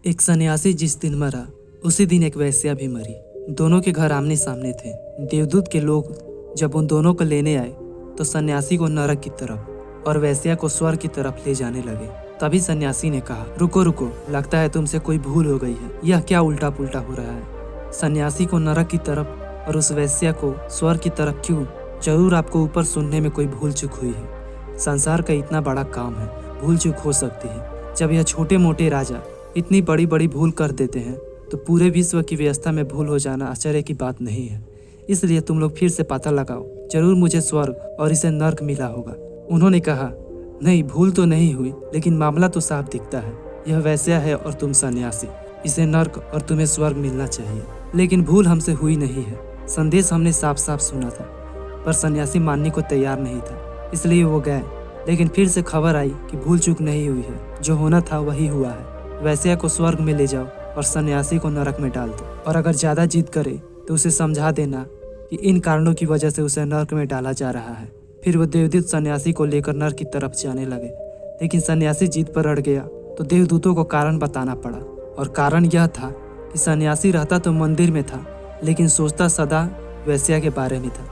एक सन्यासी जिस दिन मरा उसी दिन एक वेश्या भी मरी। दोनों के घर आमने सामने थे। देवदूत के लोग जब उन दोनों को लेने आए तो सन्यासी को नरक की तरफ और वेश्या को स्वर्ग की तरफ ले जाने लगे। तभी सन्यासी ने कहा, रुको रुको, लगता है तुमसे कोई भूल हो गई है। यह क्या उल्टा पुल्टा हो रहा है? सन्यासी को नरक की तरफ और उस वेश्या को स्वर्ग की तरफ क्यों? जरूर आपको ऊपर सुनने में कोई भूल चूक हुई है। संसार का इतना बड़ा काम है, भूल चूक हो सकती है। जब यह छोटे मोटे राजा इतनी बड़ी बड़ी भूल कर देते हैं तो पूरे विश्व की व्यवस्था में भूल हो जाना आश्चर्य की बात नहीं है। इसलिए तुम लोग फिर से पता लगाओ, जरूर मुझे स्वर्ग और इसे नर्क मिला होगा। उन्होंने कहा, नहीं, भूल तो नहीं हुई, लेकिन मामला तो साफ दिखता है। यह वैश्या है और तुम सन्यासी। इसे नर्क और तुम्हें स्वर्ग मिलना चाहिए, लेकिन भूल हमसे हुई नहीं है। संदेश हमने साफ साफ सुना था, पर सन्यासी मानने को तैयार नहीं था, इसलिए वो गए। लेकिन फिर से खबर आई कि भूल चूक नहीं हुई है, जो होना था वही हुआ है। वैश्या को स्वर्ग में ले जाओ और सन्यासी को नरक में डाल दो, और अगर ज़्यादा जिद करे तो उसे समझा देना कि इन कारणों की वजह से उसे नरक में डाला जा रहा है। फिर वो देवदूत सन्यासी को लेकर नरक की तरफ जाने लगे, लेकिन सन्यासी जिद पर अड़ गया तो देवदूतों को कारण बताना पड़ा। और कारण यह था कि सन्यासी रहता तो मंदिर में था, लेकिन सोचता सदा वैश्या के बारे में था।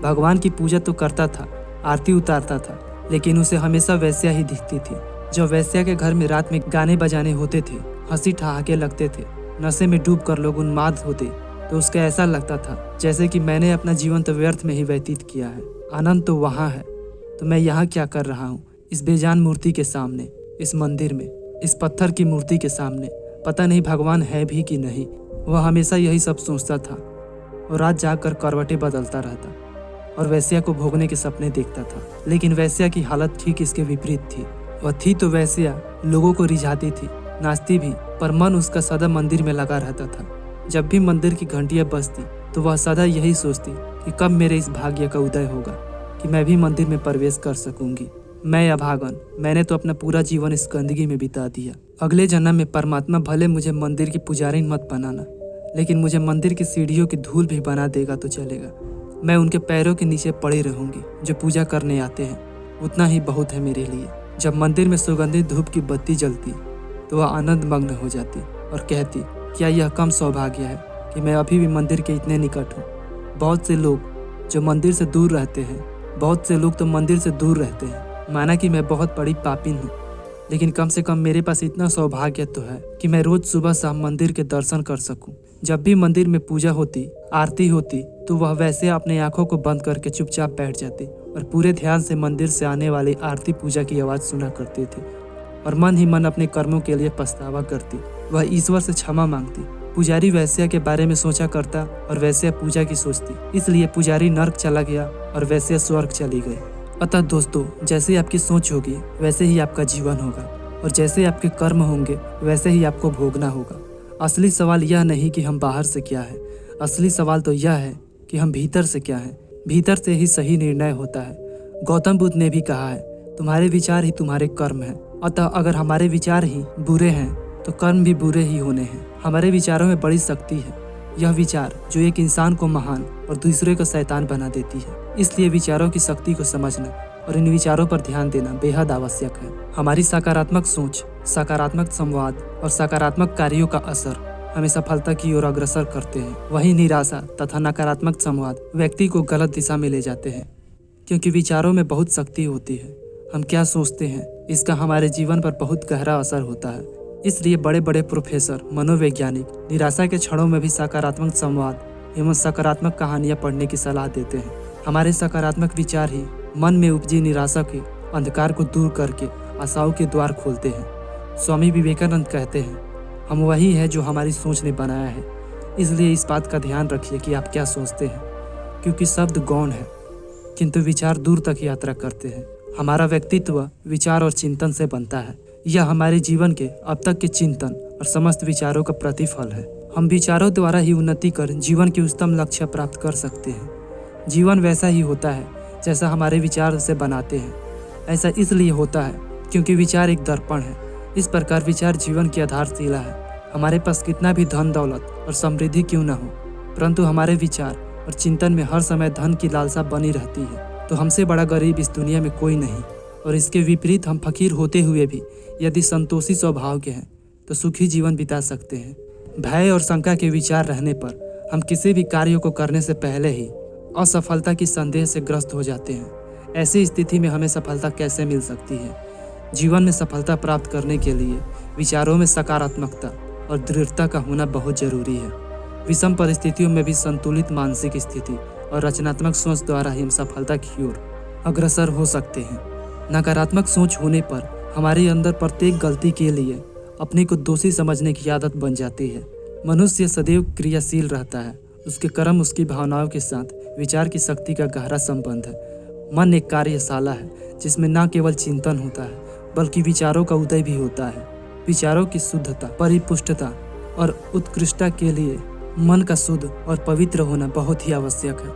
भगवान की पूजा तो करता था, आरती उतारता था, लेकिन उसे हमेशा वैश्या ही दिखती थी। जब वैश्या के घर में रात में गाने बजाने होते थे, हंसी ठहाके लगते थे, नशे में डूब कर लोग उन्माद होते, तो उसका ऐसा लगता था जैसे कि मैंने अपना जीवन तो व्यर्थ में ही व्यतीत किया है। आनंद तो वहाँ है, तो मैं यहाँ क्या कर रहा हूँ, इस बेजान मूर्ति के सामने, इस मंदिर में, इस पत्थर की मूर्ति के सामने। पता नहीं भगवान है भी कि नहीं। वह हमेशा यही सब सोचता था और रात जाग कर करवटें बदलता रहता और वैश्या को भोगने के सपने देखता था। लेकिन वैश्या की हालत ठीक इसके विपरीत थी। वह थी तो वैश्या, लोगों को रिझाती थी, नाचती भी, पर मन उसका सदा मंदिर में लगा रहता था। जब भी मंदिर की घंटियां बजती तो वह सदा यही सोचती कि कब मेरे इस भाग्य का उदय होगा कि मैं भी मंदिर में प्रवेश कर सकूंगी। मैं अभागन, मैंने तो अपना पूरा जीवन इस गंदगी में बिता दिया। अगले जन्म में परमात्मा भले मुझे मंदिर की पुजारी मत बनाना, लेकिन मुझे मंदिर की सीढ़ियों की धूल भी बना देगा तो चलेगा। मैं उनके पैरों के नीचे पड़ी रहूंगी जो पूजा करने आते हैं, उतना ही बहुत है मेरे लिए। जब मंदिर में सुगंधित धूप की बत्ती जलती तो वह आनंद मग्न हो जाती और कहती, क्या यह कम सौभाग्य है कि मैं अभी भी मंदिर के इतने निकट हूँ। बहुत से लोग जो मंदिर से दूर रहते हैं, बहुत से लोग तो मंदिर से दूर रहते हैं। माना कि मैं बहुत बड़ी पापिन हूँ, लेकिन कम से कम मेरे पास इतना सौभाग्य तो है कि मैं रोज सुबह शाम मंदिर के दर्शन कर सकूं। जब भी मंदिर में पूजा होती, आरती होती, तो वह वैसे अपने आंखों को बंद करके चुपचाप बैठ जाती और पूरे ध्यान से मंदिर से आने वाली आरती पूजा की आवाज़ सुना करते थे और मन ही मन अपने कर्मों के लिए पछतावा करती। वह ईश्वर से क्षमा मांगती। पुजारी वैश्या के बारे में सोचा करता और वैश्या पूजा की सोचती, इसलिए पुजारी नर्क चला गया और वैश्या स्वर्ग चली गई। अतः दोस्तों, जैसे आपकी सोच होगी वैसे ही आपका जीवन होगा, और जैसे आपके कर्म होंगे वैसे ही आपको भोगना होगा। असली सवाल यह नहीं कि हम बाहर से क्या है, असली सवाल तो यह है कि हम भीतर से क्या है। भीतर से ही सही निर्णय होता है। गौतम बुद्ध ने भी कहा है, तुम्हारे विचार ही तुम्हारे कर्म हैं। अतः अगर हमारे विचार ही बुरे हैं तो कर्म भी बुरे ही होने हैं। हमारे विचारों में बड़ी शक्ति है, यह विचार जो एक इंसान को महान और दूसरे को शैतान बना देती है। इसलिए विचारों की शक्ति को समझना और इन विचारों पर ध्यान देना बेहद आवश्यक है। हमारी सकारात्मक सोच, सकारात्मक संवाद और सकारात्मक कार्यों का असर हमें सफलता की ओर अग्रसर करते हैं। वहीं निराशा तथा नकारात्मक संवाद व्यक्ति को गलत दिशा में ले जाते हैं, क्योंकि विचारों में बहुत शक्ति होती है। हम क्या सोचते हैं, इसका हमारे जीवन पर बहुत गहरा असर होता है। इसलिए बड़े बड़े प्रोफेसर, मनोवैज्ञानिक निराशा के क्षणों में भी सकारात्मक संवाद एवं सकारात्मक कहानियाँ पढ़ने की सलाह देते हैं। हमारे सकारात्मक विचार ही मन में उपजी निराशा के अंधकार को दूर करके आशाओं के द्वार खोलते हैं। स्वामी विवेकानंद कहते हैं, हम वही है जो हमारी सोच ने बनाया है। इसलिए इस बात का ध्यान रखिए कि आप क्या सोचते हैं, क्योंकि शब्द गौण है किंतु विचार दूर तक यात्रा करते हैं। हमारा व्यक्तित्व विचार और चिंतन से बनता है। यह हमारे जीवन के अब तक के चिंतन और समस्त विचारों का प्रतिफल है। हम विचारों द्वारा ही उन्नति कर जीवन की उच्चतम लक्ष्य प्राप्त कर सकते हैं। जीवन वैसा ही होता है जैसा हमारे विचार उसे बनाते हैं। ऐसा इसलिए होता है क्योंकि विचार एक दर्पण है। इस प्रकार विचार जीवन की आधारशिला है। हमारे पास कितना भी धन दौलत और समृद्धि क्यों न हो, परंतु हमारे विचार और चिंतन में हर समय धन की लालसा बनी रहती है, तो हमसे बड़ा गरीब इस दुनिया में कोई नहीं। और इसके विपरीत हम फकीर होते हुए भी यदि संतोषी स्वभाव के हैं तो सुखी जीवन बिता सकते हैं। भय और शंका के विचार रहने पर हम किसी भी कार्य को करने से पहले ही असफलता की संदेह से ग्रस्त हो जाते हैं। ऐसी स्थिति में हमें सफलता कैसे मिल सकती है? जीवन में सफलता प्राप्त करने के लिए विचारों में सकारात्मकता और दृढ़ता का होना बहुत जरूरी है। विषम परिस्थितियों में भी संतुलित मानसिक स्थिति और रचनात्मक सोच द्वारा ही हम सफलता की ओर अग्रसर हो सकते हैं। नकारात्मक सोच होने पर हमारे अंदर प्रत्येक गलती के लिए अपने को दोषी समझने की आदत बन जाती है। मनुष्य सदैव क्रियाशील रहता है। उसके कर्म उसकी भावनाओं के साथ विचार की शक्ति का गहरा संबंध है। मन एक कार्यशाला है जिसमें न केवल चिंतन होता है बल्कि विचारों का उदय भी होता है। विचारों की शुद्धता, परिपुष्टता और उत्कृष्टता के लिए मन का शुद्ध और पवित्र होना बहुत ही आवश्यक है।